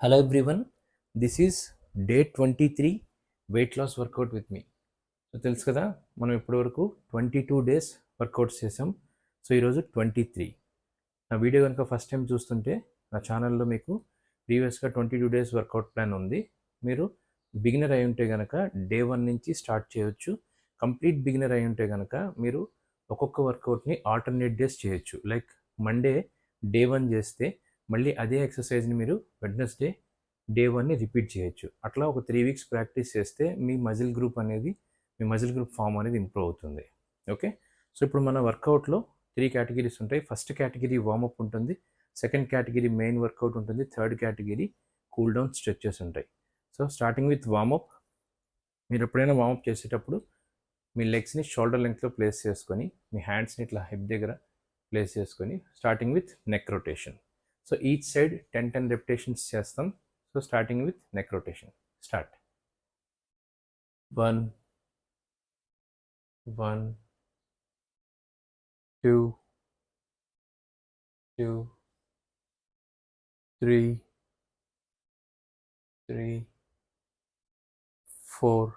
Hello everyone, this is day 23 weight loss workout with me. So తెలుసు కదా, మనం ఇప్పటివరకు 22 days వర్కౌట్స్ చేసాం. సో ఈరోజు 23. నా వీడియో కనుక ఫస్ట్ టైం చూస్తుంటే నా ఛానల్లో మీకు ప్రీవియస్గా 22 days వర్కౌట్ ప్లాన్ ఉంది. మీరు బిగినర్ అయి ఉంటే కనుక డే 1 నుంచి స్టార్ట్ చేయొచ్చు. కంప్లీట్ బిగినర్ అయి ఉంటే కనుక మీరు ఒక్కొక్క వర్కౌట్ని ఆల్టర్నేట్ డేస్ చేయొచ్చు. లైక్ మండే డే 1 చేస్తే మళ్ళీ అదే ఎక్సర్సైజ్ని మీరు వెడ్నెస్డే డే 1ని రిపీట్ చేయొచ్చు. అట్లా ఒక 3 weeks ప్రాక్టీస్ చేస్తే మీ మజిల్ గ్రూప్ ఫామ్ అనేది ఇంప్రూవ్ అవుతుంది. ఓకే, సో ఇప్పుడు మన వర్కౌట్లో 3 కేటగిరీస్ ఉంటాయి. ఫస్ట్ కేటగిరీ వార్మప్ ఉంటుంది, సెకండ్ కేటగిరీ మెయిన్ వర్కౌట్ ఉంటుంది, third category cool down stretches ఉంటాయి. So starting with warmup. మీరు ఎప్పుడైనా వార్మప్ చేసేటప్పుడు మీ లెగ్స్ని షోల్డర్ లెంగ్త్లో ప్లేస్ చేసుకొని మీ హ్యాండ్స్ని ఇట్లా హిప్ దగ్గర ప్లేస్ చేసుకొని starting with neck rotation. So each side 10 repetitions చేస్తాం. So starting with neck rotation. Start. 1 1 2 2 3 3 4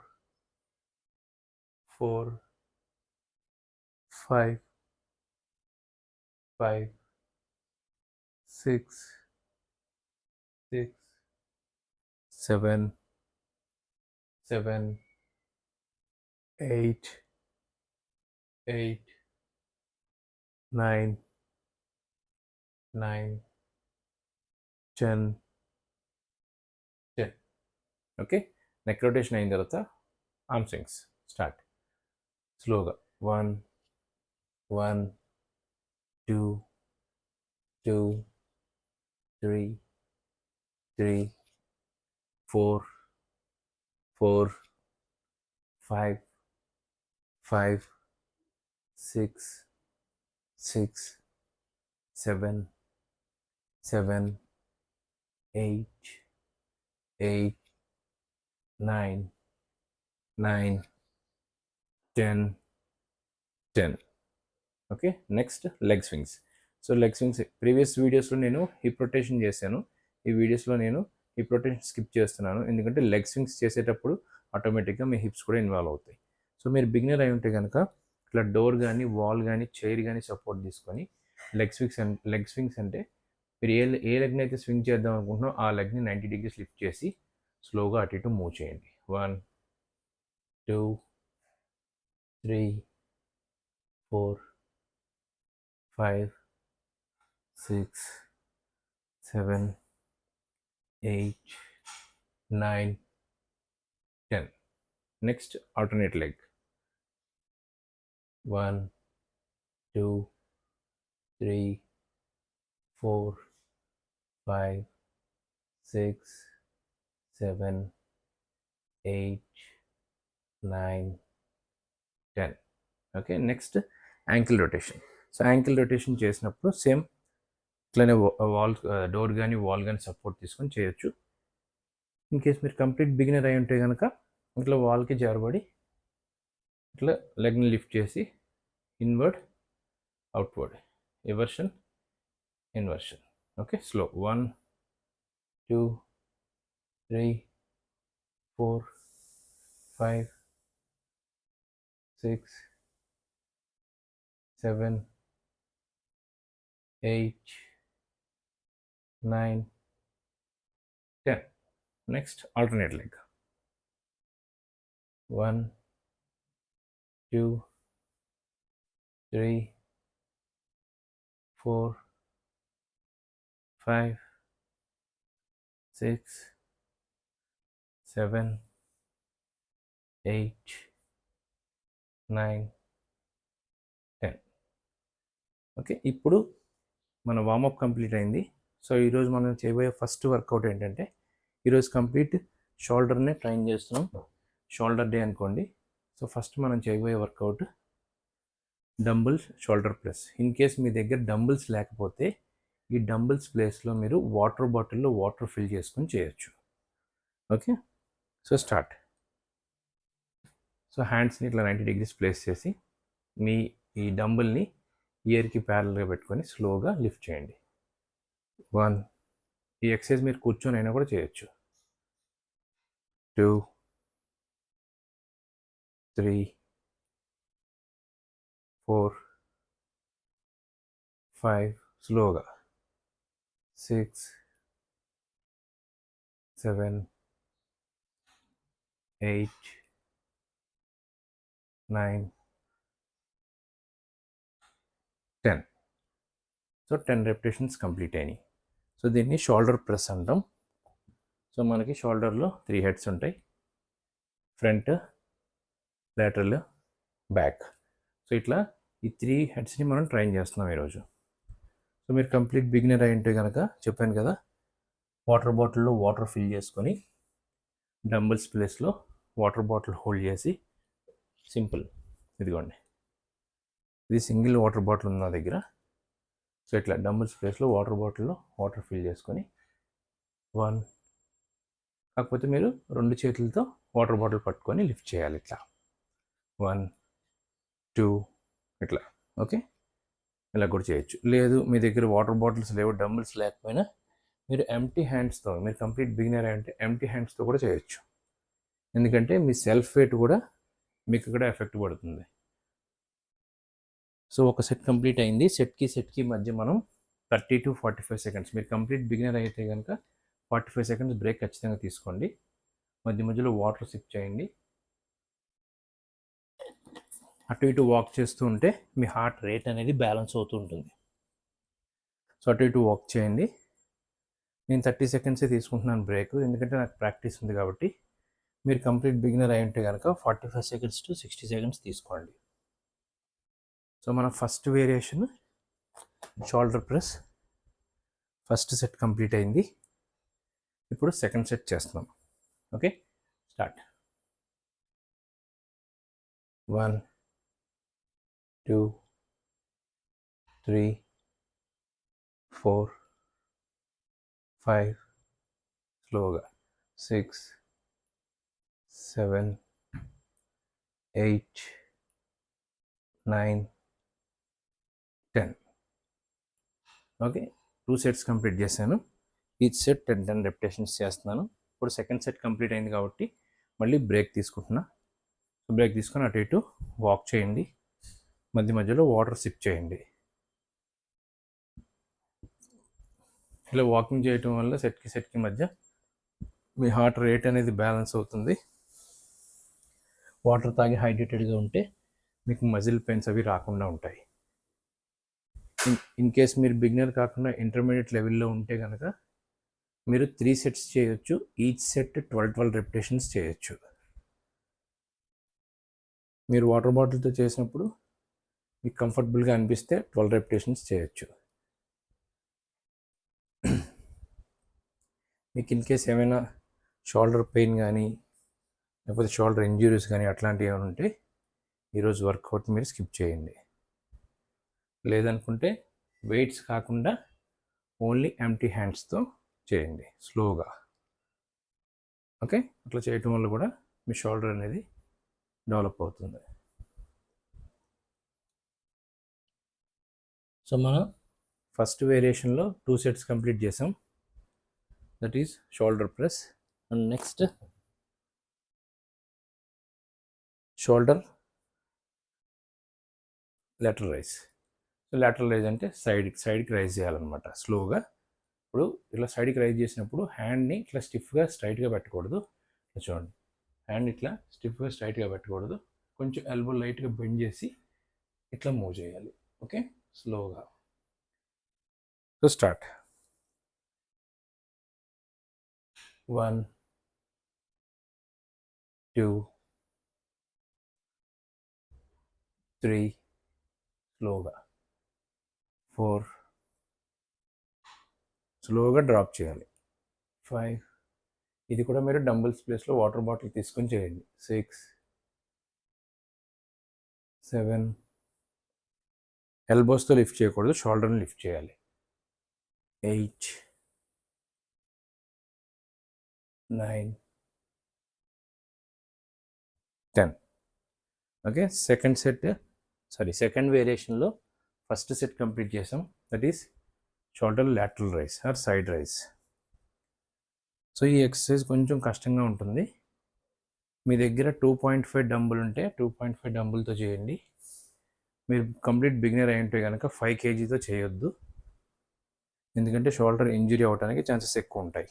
4 5 5 6 6 7 7 8 8 9 9 10 10. Okay, neck rotation అయిన తర్వాత ఆర్మ్ స్వింగ్స్. స్టార్ట్. స్లోగా. 1 1 2 2 3 3 4 4 5 5 6 6 7 7 8 8 9 9 10 10. Okay, next leg swings. So leg swings previous వీడియోస్లో నేను హిప్ రొటేషన్ చేశాను. ఈ వీడియోస్లో నేను హిప్ రొటేషన్ స్కిప్ చేస్తున్నాను, ఎందుకంటే లెగ్ స్వింగ్స్ చేసేటప్పుడు ఆటోమేటిక్గా మీ హిప్స్ కూడా ఇన్వాల్వ్ అవుతాయి. సో మీరు బిగినర్ అయి ఉంటే కనుక ఇట్లా డోర్ కానీ వాల్ కానీ చైర్ కానీ సపోర్ట్ తీసుకొని లెగ్ స్వింగ్స్ అంటే మీరు ఏ లెగ్ని అయితే స్వింగ్ చేద్దాం అనుకుంటున్నారో ఆ లెగ్ని 90 degrees లిఫ్ట్ చేసి స్లోగా అటు ఇటు మూవ్ చేయండి. 1 2 3 4 5 6 7 8 9 10. Next alternate leg. 1 2 3 4 5 6 7 8 9 10. Okay, next ankle rotation. So ankle rotation చేసినప్పుడు సేమ్ ఇట్లానే డోర్ కానీ వాల్ కానీ సపోర్ట్ తీసుకొని చేయొచ్చు. ఇన్ కేస్ మీరు కంప్లీట్ బిగినర్ అయి ఉంటే కనుక ఇట్లా వాల్కి జారబడి ఇట్లా లెగ్ని లిఫ్ట్ చేసి inward outward, aversion inversion. Okay, slow. 1 2 3 4 5 6 7 8 9 10. Next alternate leg. 1 2 3 4 5 6 7 8 9 10. Okay, ఇప్పుడు మన వార్మప్ కంప్లీట్ అయింది. సో ఈరోజు మనం చేయబోయే ఫస్ట్ వర్కౌట్ ఏంటంటే, ఈరోజు కంప్లీట్ షోల్డర్నే ట్రైన్ చేస్తున్నాం. షోల్డర్ డే అనుకోండి. సో ఫస్ట్ మనం చేయబోయే workout dumbbells shoulder press. In case మీ దగ్గర డంబుల్స్ లేకపోతే ఈ డంబుల్స్ ప్లేస్లో మీరు వాటర్ బాటిల్లో వాటర్ ఫిల్ చేసుకొని చేయొచ్చు. Okay, so start. సో హ్యాండ్స్ని ఇట్లా 90 degrees ప్లేస్ చేసి మీ ఈ డంబుల్ని ఇయర్కి ప్యారల్గా పెట్టుకొని స్లోగా లిఫ్ట్ చేయండి. 1 ఈ ఎక్సర్సైజ్ మీరు కూర్చొని అయినా కూడా చేయొచ్చు. 2 3 4 5 స్లోగా 6 7 8 9 10. సో 10 రెపిటేషన్స్ కంప్లీట్ అయినాయి. సో దీన్ని షోల్డర్ ప్రెస్ అంటాం. సో మనకి షోల్డర్లో 3 హెడ్స్ ఉంటాయి, ఫ్రంట్, లాటరల్, బ్యాక్. సో ఇట్లా ఈ 3 హెడ్స్ని మనం ట్రైన్ చేస్తున్నాం ఈరోజు. సో మీరు కంప్లీట్ బిగినర్ అయి ఉంటే కనుక చెప్పాను కదా, వాటర్ బాటిల్లో వాటర్ ఫిల్ చేసుకొని డంబుల్స్ ప్లేస్లో వాటర్ బాటిల్ హోల్డ్ చేసి సింపుల్, ఇదిగోండి ఇది సింగిల్ వాటర్ బాటిల్ ఉంది నా దగ్గర. సో ఇట్లా డంబుల్స్ ప్లేస్లో వాటర్ బాటిల్లో వాటర్ ఫిల్ చేసుకొని 1, కాకపోతే మీరు 2 చేతులతో వాటర్ బాటిల్ పట్టుకొని లిఫ్ట్ చేయాలి ఇట్లా 1 2 ఇట్లా. ఓకే, ఇలా కూడా చేయొచ్చు. లేదు మీ దగ్గర వాటర్ బాటిల్స్ లేవు, డంబుల్స్ లేకపోయినా మీరు ఎంటీ హ్యాండ్స్తో, మీరు కంప్లీట్ బిగినర్ అంటే ఎంటీ హ్యాండ్స్తో కూడా చేయొచ్చు. ఎందుకంటే మీ సెల్ఫ్ వెయిట్ కూడా మీకు ఇక్కడ ఎఫెక్ట్ పడుతుంది. సో ఒక సెట్ కంప్లీట్ అయింది. సెట్కి మధ్య మనం 30 to 45 సెకండ్స్, మీరు కంప్లీట్ బిగినర్ అయితే కనుక 45 సెకండ్స్ బ్రేక్ ఖచ్చితంగా తీసుకోండి. మధ్య మధ్యలో వాటర్ సిప్ చేయండి. అటు ఇటు వాక్ చేస్తూ ఉంటే మీ హార్ట్ రేట్ అనేది బ్యాలెన్స్ అవుతూ ఉంటుంది. సో అటు ఇటు వాక్ చేయండి. నేను 30 సెకండ్సే తీసుకుంటున్నాను బ్రేక్, ఎందుకంటే నాకు ప్రాక్టీస్ ఉంది కాబట్టి. మీరు కంప్లీట్ బిగినర్ అయి ఉంటే కనుక 45 సెకండ్స్ to 60 సెకండ్స్ తీసుకోండి. సో మన first variation shoulder press, first set complete అయింది. ఇప్పుడు సెకండ్ సెట్ చేస్తున్నాం. Okay, start. 1 2 3 4 5 స్లోగా 6 7 8 9 10. ఓకే, 2 సెట్స్ కంప్లీట్ చేశాను. ఈచ్ సెట్ 10 రెపిటేషన్స్ చేస్తున్నాను. ఇప్పుడు సెకండ్ సెట్ కంప్లీట్ అయింది కాబట్టి మళ్ళీ బ్రేక్ తీసుకుంటున్నా. బ్రేక్ తీసుకొని అటు ఇటు వాక్ చేయండి. మధ్య మధ్యలో వాటర్ సిప్ చేయండి. ఇలా వాకింగ్ చేయటం వల్ల సెట్కి మధ్య మీ హార్ట్ రేట్ అనేది బ్యాలెన్స్ అవుతుంది. వాటర్ తాగి హైడ్రేటెడ్గా ఉంటే మీకు మజిల్ పెయిన్స్ అవి రాకుండా ఉంటాయి. ఇన్ కేస్ మీరు బిగినర్ కాకుండా ఇంటర్మీడియట్ లెవెల్లో ఉంటే కనుక మీరు 3 సెట్స్ చేయొచ్చు. ఈచ్ సెట్ 12 రెపిటేషన్స్ చేయొచ్చు. మీరు వాటర్ బాటిల్తో చేసినప్పుడు మీకు కంఫర్టబుల్గా అనిపిస్తే 12 రెపిటేషన్స్ చేయొచ్చు. మీకు ఇన్ కేస్ ఏమైనా షోల్డర్ పెయిన్ కానీ లేకపోతే షోల్డర్ ఇంజ్యూరీస్ కానీ అట్లాంటివి ఏమైనా ఉంటే ఈరోజు వర్కౌట్ మీరు స్కిప్ చేయండి. లేదనుకుంటే వెయిట్స్ కాకుండా ఓన్లీ ఎంటీ హ్యాండ్స్తో చేయండి స్లోగా. ఓకే, అట్లా చేయటం వల్ల కూడా మీ షోల్డర్ అనేది డెవలప్ అవుతుంది. సో మనం ఫస్ట్ వేరియేషన్లో 2 సెట్స్ కంప్లీట్ చేసాం, that is shoulder press. And next shoulder lateral raise. So lateral raise అంటే సైడ్కి రైజ్ చేయాలన్నమాట స్లోగా. ఇప్పుడు ఇట్లా సైడ్కి రైజ్ చేసినప్పుడు హ్యాండ్ని ఇట్లా స్టిఫ్గా స్ట్రైట్గా పెట్టకూడదు. చూడండి, హ్యాండ్ ఇట్లా స్టిఫ్గా స్ట్రైట్గా పెట్టకూడదు. కొంచెం ఎల్బో లైట్గా బెండ్ చేసి ఇట్లా మూవ్ చేయాలి. ఓకే, స్లోగా. So start. 1 2 3 స్లోగా 4 స్లోగా డ్రాప్ చేయాలి. 5, ఇది కూడా మీరు డంబుల్స్ ప్లేస్లో వాటర్ బాటిల్ తీసుకొని చేయండి. 6 7, ఎల్బోస్తో లిఫ్ట్ చేయకూడదు, షోల్డర్ని లిఫ్ట్ చేయాలి. 8 9 10. ఓకే, సెకండ్ వేరియేషన్లో ఫస్ట్ సెట్ కంప్లీట్ చేసాం, that is shoulder lateral raise or side raise. So ఈ ఎక్సర్సైజ్ కొంచెం కష్టంగా ఉంటుంది. మీ దగ్గర 2.5 డంబుల్ ఉంటే 2.5 డంబుల్తో చేయండి. మీరు కంప్లీట్ బిగినర్ అయి ఉంటే కనుక 5 kgతో చేయొద్దు, ఎందుకంటే షోల్డర్ ఇంజరీ అవ్వడానికి ఛాన్సెస్ ఎక్కువ ఉంటాయి.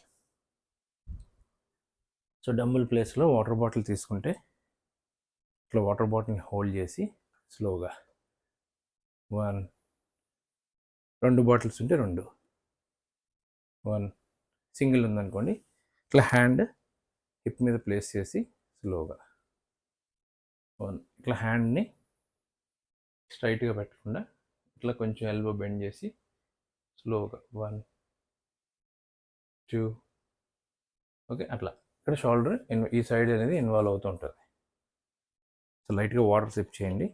సో డంబుల్ ప్లేస్లో వాటర్ బాటిల్ తీసుకుంటే ఇట్లా వాటర్ బాటిల్ని హోల్డ్ చేసి స్లోగా 1, 2 బాటిల్స్ ఉంటే 2, 1 సింగిల్ ఉందనుకోండి ఇట్లా హ్యాండ్ హిప్ మీద ప్లేస్ చేసి స్లోగా 1, ఇట్లా హ్యాండ్ని స్ట్రైట్గా పెట్టకుండా ఇట్లా కొంచెం ఎల్బో బెండ్ చేసి స్లోగా 1, 2, ఓకే అట్లా. ఇక్కడ షోల్డర్ ఈ సైడ్ అనేది ఇన్వాల్వ్ అవుతూ ఉంటుంది. సో లైట్గా వాటర్ సిప్ చేయండి.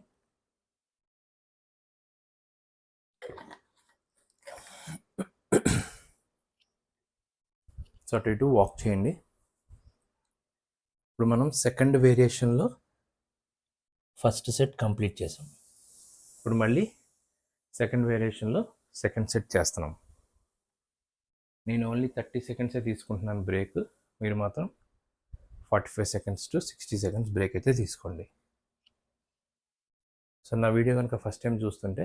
సో అటు ఇటు వాక్ చేయండి. ఇప్పుడు మనం సెకండ్ వేరియేషన్లో ఫస్ట్ సెట్ కంప్లీట్ చేసాం. ఇప్పుడు మళ్ళీ సెకండ్ వేరియేషన్లో సెకండ్ సెట్ చేస్తున్నాం. నేను ఓన్లీ 30 సెకండ్సే తీసుకుంటున్నాను బ్రేక్, మీరు మాత్రం 45 సెకండ్స్ టు 60 సెకండ్స్ బ్రేక్ అయితే తీసుకోండి. సో నా వీడియో కనుక ఫస్ట్ టైం చూస్తుంటే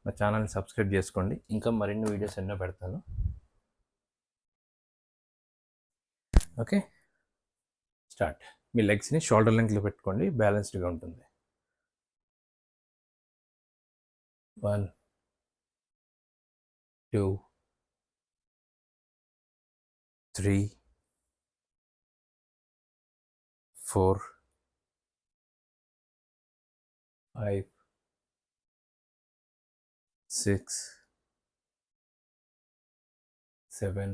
నా ఛానల్ని సబ్స్క్రైబ్ చేసుకోండి, ఇంకా మరిన్ని వీడియోస్ ఎన్నో పెడతాను. Okay start. మీ లెగ్స్ని షోల్డర్ లెంగ్త్లో పెట్టుకోండి, బ్యాలెన్స్డ్గా ఉంటుంది. 1, 2, 3, 4, 5, 6, 7.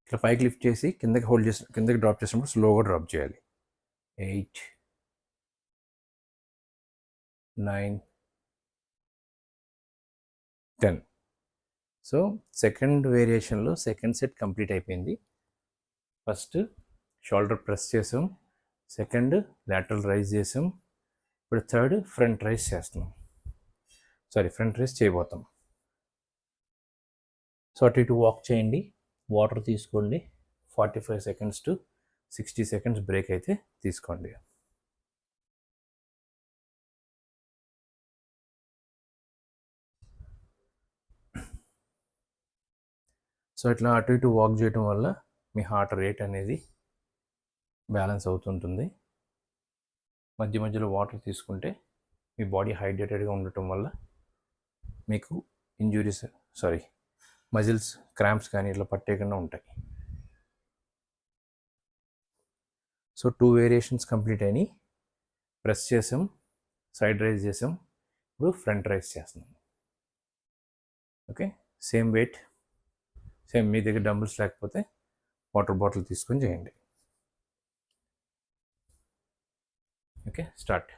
ఇట్లా పైకి లిఫ్ట్ చేసి కిందకి హోల్డ్ చేసి కిందకి డ్రాప్ చేసినప్పుడు స్లోగా డ్రాప్ చేయాలి. 8, 9, 10. సో సెకండ్ వేరియేషన్లో సెకండ్ సెట్ కంప్లీట్ అయిపోయింది. ఫస్ట్ షోల్డర్ ప్రెస్ చేసాం, సెకండ్ లాటరల్ రైజ్ చేసాం, ఇప్పుడు థర్డ్ ఫ్రంట్ రైజ్ చేస్తున్నాం. ఫ్రంట్ రైజ్ చేయబోతాం. సో అటు ఇటు వాక్ చేయండి, వాటర్ తీసుకోండి. 45 సెకండ్స్ టు 60 సెకండ్స్ బ్రేక్ అయితే తీసుకోండి. సో ఇట్లా అటు ఇటు వాక్ చేయడం వల్ల మీ హార్ట్ రేట్ అనేది బ్యాలెన్స్ అవుతుంటుంది. మధ్య మధ్యలో వాటర్ తీసుకుంటే మీ బాడీ హైడ్రేటెడ్గా ఉండటం వల్ల మీకు మజిల్స్ క్రాంప్స్ కానీ ఇట్లా పట్టేయకుండా ఉంటాయి. సో 2 వేరియేషన్స్ కంప్లీట్ అయినాయి. ప్రెస్ చేసాం, సైడ్ రైజ్ చేసాం, ఇప్పుడు ఫ్రంట్ రైజ్ చేస్తున్నాం. ఓకే సేమ్ వెయిట్, సేమ్ మీ దగ్గర డంబుల్స్ లేకపోతే వాటర్ బాటిల్ తీసుకొని చేయండి. Okay start.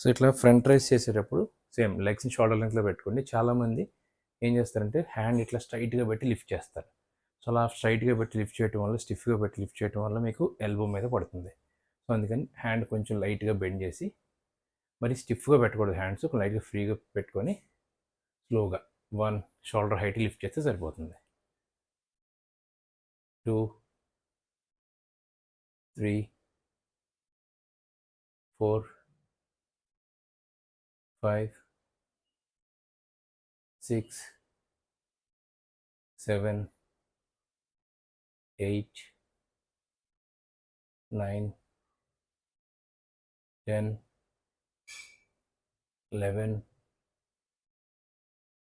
సో ఇట్లా ఫ్రంట్ రైజ్ చేసేటప్పుడు సేమ్ లెగ్స్ని షోల్డర్ లెంగ్త్లో పెట్టుకోండి. చాలామంది ఏం చేస్తారంటే హ్యాండ్ ఇట్లా స్ట్రైట్గా పెట్టి లిఫ్ట్ చేస్తారు. సో అలా స్ట్రైట్గా పెట్టి లిఫ్ట్ చేయడం వల్ల, స్టిఫ్గా పెట్టి లిఫ్ట్ చేయడం వల్ల మీకు ఎల్బో మీద పడుతుంది. సో అందుకని హ్యాండ్ కొంచెం లైట్గా బెండ్ చేసి, మరి స్టిఫ్గా పెట్టకూడదు, హ్యాండ్స్ లైట్గా ఫ్రీగా పెట్టుకొని స్లోగా 1 షోల్డర్ హైట్ లిఫ్ట్ చేస్తే సరిపోతుంది. 2, 3, 4, 5, 6, 7, 8, 9, 10, 11,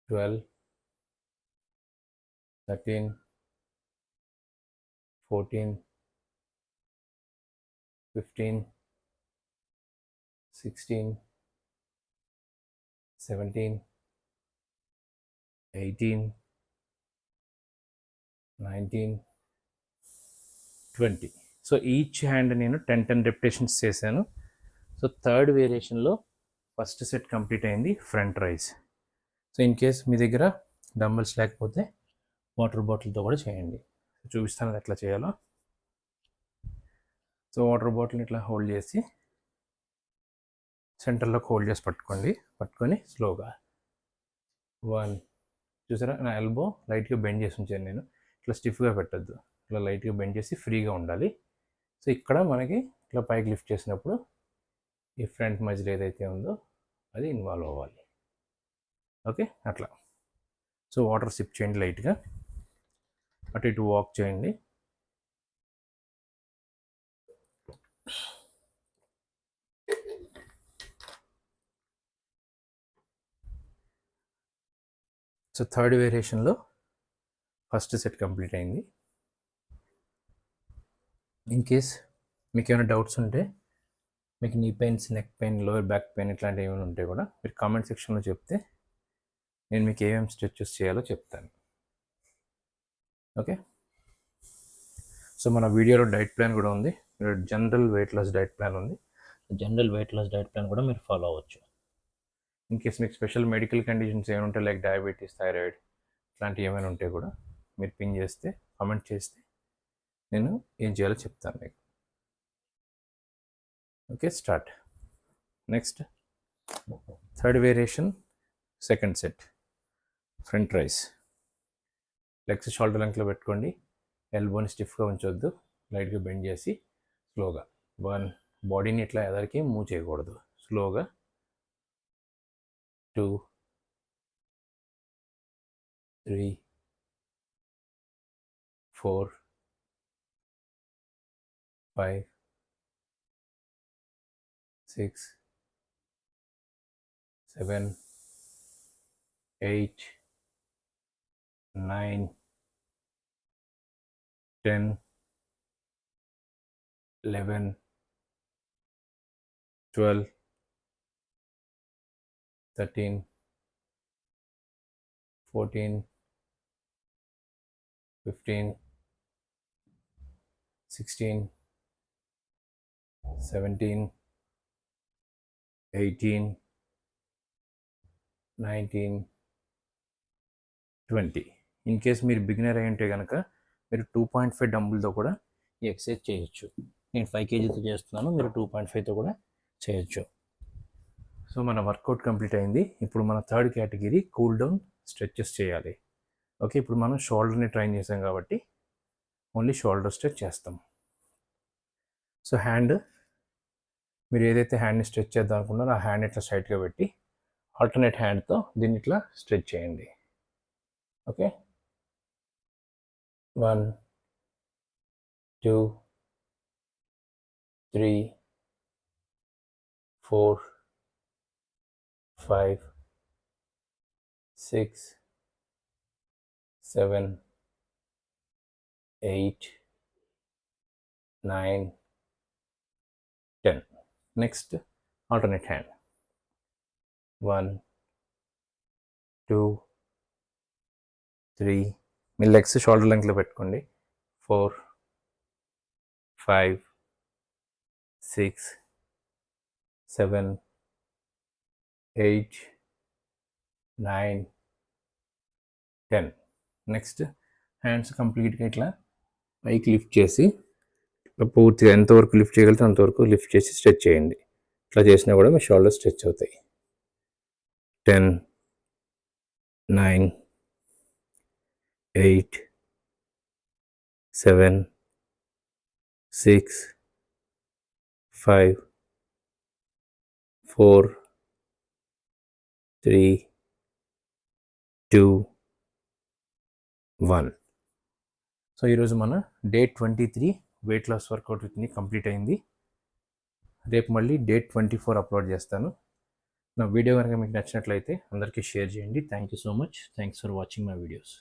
12, 13, 14, 15, 16, 17, 18, 19, 20. సో ఈచ్ హ్యాండ్ నేను 10 రెపిటేషన్స్ చేశాను. సో థర్డ్ వేరియేషన్లో ఫస్ట్ సెట్ కంప్లీట్ అయింది, front raise. So in case మీ దగ్గర డంబల్స్ లేకపోతే వాటర్ బాటిల్తో కూడా చేయండి. చూపిస్తాను అది ఎట్లా చేయాలో. సో వాటర్ బాటిల్ని ఇట్లా హోల్డ్ చేసి సెంటర్లోకి హోల్డ్ చేసి పట్టుకొని స్లోగా 1. చూసారా, నా ఎల్బో లైట్గా బెండ్ చేసి ఉంచాను నేను. ఇట్లా స్టిఫ్గా పెట్టద్దు, ఇట్లా లైట్గా బెండ్ చేసి ఫ్రీగా ఉండాలి. సో ఇక్కడ మనకి ఇట్లా పైకి లిఫ్ట్ చేసినప్పుడు ఈ ఫ్రంట్ మజిల్ ఏదైతే ఉందో అది ఇన్వాల్వ్ అవ్వాలి. ఓకే, అట్లా. సో వాటర్ సిప్ చేయండి, లైట్గా అటు ఇటు వాక్ చేయండి. సో థర్డ్ వేరియేషన్లో ఫస్ట్ సెట్ కంప్లీట్ అయింది. ఇన్ కేస్ మీకు ఏమైనా డౌట్స్ ఉంటే, మీకు knee pains, neck pain, lower back pain ఇట్లాంటివి ఏమైనా ఉంటే కూడా మీరు కామెంట్ సెక్షన్లో చెప్తే నేను మీకు ఏమేమి స్ట్రెచెస్ చేయాలో చెప్తాను. ఓకే, సో మన వీడియోలో డైట్ ప్లాన్ కూడా ఉంది. General weight loss diet plan ఉంది. General weight loss diet plan కూడా మీరు ఫాలో అవ్వచ్చు. ఇన్ కేస్ మీకు స్పెషల్ మెడికల్ కండిషన్స్ ఏమైనా ఉంటే, లైక్ డయాబెటీస్, థైరాయిడ్ ఇట్లాంటివి ఏమైనా ఉంటే కూడా మీరు పిన్ చేస్తే, కామెంట్ చేస్తే నేను ఏం చేయాలో చెప్తాను మీకు. Okay, start. Next third variation, second set front raise. Legs shoulder లెంగ్త్లో పెట్టుకోండి. ఎల్బోని స్టిఫ్గా ఉంచొద్దు, లైట్గా బెండ్ చేసి స్లోగా. 1, బాడీని ఇట్లా ఎదరికి మూవ్ చేయకూడదు, స్లోగా. 2, 3, 4, 5, 6, 7, 8, 9, 10, 11, 12, 13, 14, 15, 16, 17, 18, 19, 20. ఇన్ కేస్ మీరు బిగినర్ అయి ఉంటే కనుక మీరు 2.5 డంబుల్తో కూడా ఈ ఎక్సర్సైజ్ చేయొచ్చు. నేను 5 kgతో చేస్తున్నాను, మీరు 2.5తో కూడా చేయొచ్చు. సో మన వర్కౌట్ కంప్లీట్ అయింది. ఇప్పుడు మన third category cool down stretches చేయాలి. ఓకే, ఇప్పుడు మనం షోల్డర్ని ట్రైన్ చేసాం కాబట్టి ఓన్లీ షోల్డర్ స్ట్రెచ్ చేస్తాం. సో హ్యాండ్, మీరు ఏదైతే హ్యాండ్ని స్ట్రెచ్ చేద్దాం అనుకున్నారో ఆ హ్యాండ్ ఇట్లా స్ట్రైట్గా పెట్టి ఆల్టర్నేట్ హ్యాండ్తో దీన్ని ఇట్లా స్ట్రెచ్ చేయండి. ఓకే, 1, 2, 3, 4, 5, 6, 7, 8, 9, 10. Next alternate hand. 1, 2, 3, మీ లెగ్స్ షోల్డర్ లెంగ్త్లో పెట్టుకోండి. 4, 5, 6, 7, 8, 9, 10. నెక్స్ట్ హ్యాండ్స్ కంప్లీట్గా ఇట్లా పైకి లిఫ్ట్ చేసి, పూర్తిగా ఎంతవరకు లిఫ్ట్ చేయగలిగితే అంతవరకు లిఫ్ట్ చేసి స్ట్రెచ్ చేయండి. ఇట్లా చేసినా కూడా మీ షోల్డర్ స్ట్రెచ్ అవుతాయి. 10, 9, 8, 7, 6, 5, 4, 3, 2, 1. సో ఈరోజు మన day 23 weight loss workout with me complete అయింది. రేపు మళ్ళీ డే 24 అప్లోడ్ చేస్తాను. నా వీడియో కనుక మీకు నచ్చినట్లయితే అందరికీ షేర్ చేయండి. Thank you so much. Thanks for watching my videos.